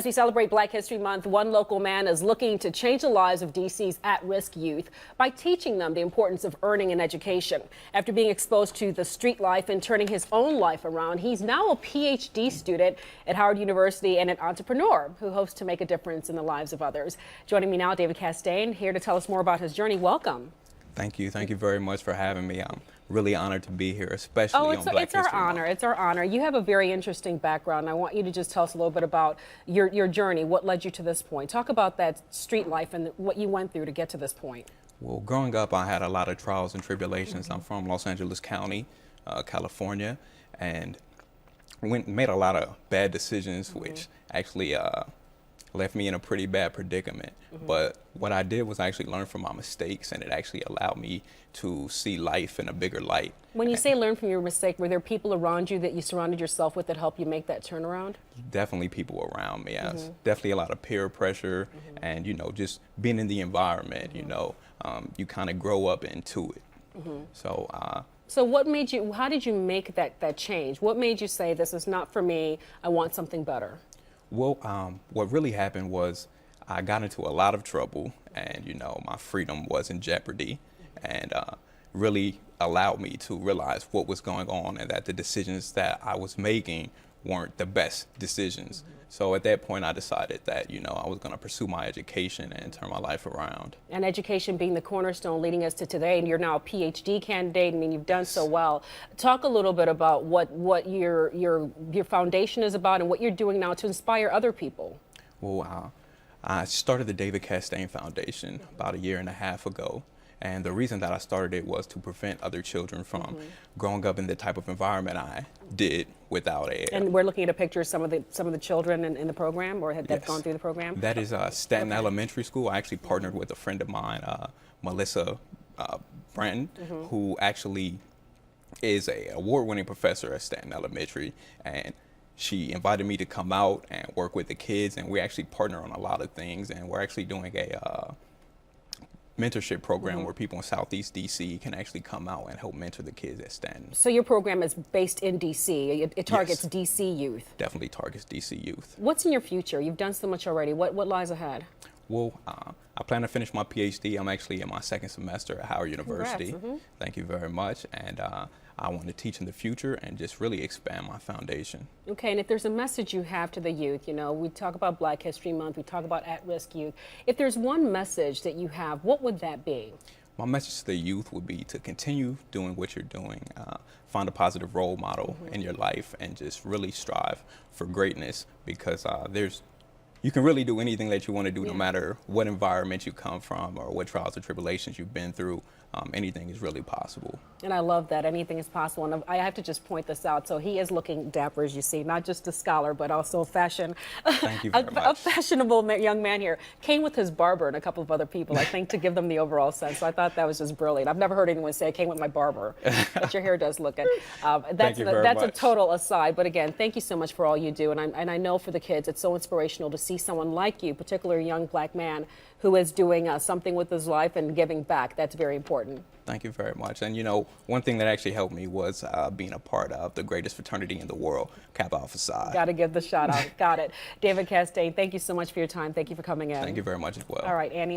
As we celebrate Black History Month, one local man is looking to change the lives of DC's at-risk youth by teaching them the importance of earning an education. After being exposed to the street life and turning his own life around, he's now a PhD student at Howard University and an entrepreneur who hopes to make a difference in the lives of others. Joining me now, David Castain, here to tell us more about his journey. Welcome. Thank you. Thank you very much for having me. I'm really honored to be here, especially on Black History Month. It's our honor. You have a very interesting background. I want you to just tell us a little bit about your journey, what led you to this point. Talk about that street life and what you went through to get to this point. Well, growing up, I had a lot of trials and tribulations. I'm from Los Angeles County, California, and made a lot of bad decisions, which actually left me in a pretty bad predicament. But what I did was actually learn from my mistakes, and it actually allowed me to see life in a bigger light. When you say learn from your mistake, were there people around you that you surrounded yourself with that helped you make that turnaround? Definitely people around me. Definitely a lot of peer pressure, and just being in the environment, you kind of grow up into it. So what made you, how did you make that change? What made you say, this is not for me, I want something better? Well, what really happened was I got into a lot of trouble, and my freedom was in jeopardy, and really allowed me to realize what was going on and that the decisions that I was making weren't the best decisions. So at that point, I decided that, I was going to pursue my education and turn my life around. And education being the cornerstone leading us to today, and you're now a PhD candidate. I mean, you've done so well. Talk a little bit about what your foundation is about and what you're doing now to inspire other people. Well, I started the David Castain Foundation about 1.5 years ago. And the reason that I started it was to prevent other children from growing up in the type of environment I did without a. And we're looking at a picture of some of the children in the program, or have gone through the program. That is Castain Elementary School. I actually partnered with a friend of mine, Melissa Branton, who actually is an award-winning professor at Castain Elementary, and she invited me to come out and work with the kids, and we actually partner on a lot of things, and we're actually doing a mentorship program where people in Southeast DC can actually come out and help mentor the kids at Stanton. So your program is based in DC. It targets DC youth. Definitely targets DC youth. What's in your future? You've done so much already. What lies ahead? Well, I plan to finish my PhD. I'm actually in my 2nd semester at Howard University. Thank you very much. And I want to teach in the future and just really expand my foundation. Okay, and if there's a message you have to the youth, we talk about Black History Month, we talk about at-risk youth. If there's one message that you have, what would that be? My message to the youth would be to continue doing what you're doing, find a positive role model in your life, and just really strive for greatness, because you can really do anything that you want to do, no matter what environment you come from or what trials or tribulations you've been through. Anything is really possible. And I love that. Anything is possible. And I have to just point this out. So he is looking dapper, as you see, not just a scholar, but also Thank you very much. A fashionable young man here. Came with his barber and a couple of other people, I think, to give them the overall sense. So I thought that was just brilliant. I've never heard anyone say, I came with my barber, but your hair does look good. That's a total aside. But again, thank you so much for all you do. And I know for the kids, it's so inspirational to see someone like you, particularly a young Black man, who is doing something with his life and giving back. That's very important. Thank you very much. And one thing that actually helped me was being a part of the greatest fraternity in the world, Kappa Alpha Psi. Got to give the shout out. Got it. David Castain, thank you so much for your time. Thank you for coming in. Thank you very much as well. All right, Annie.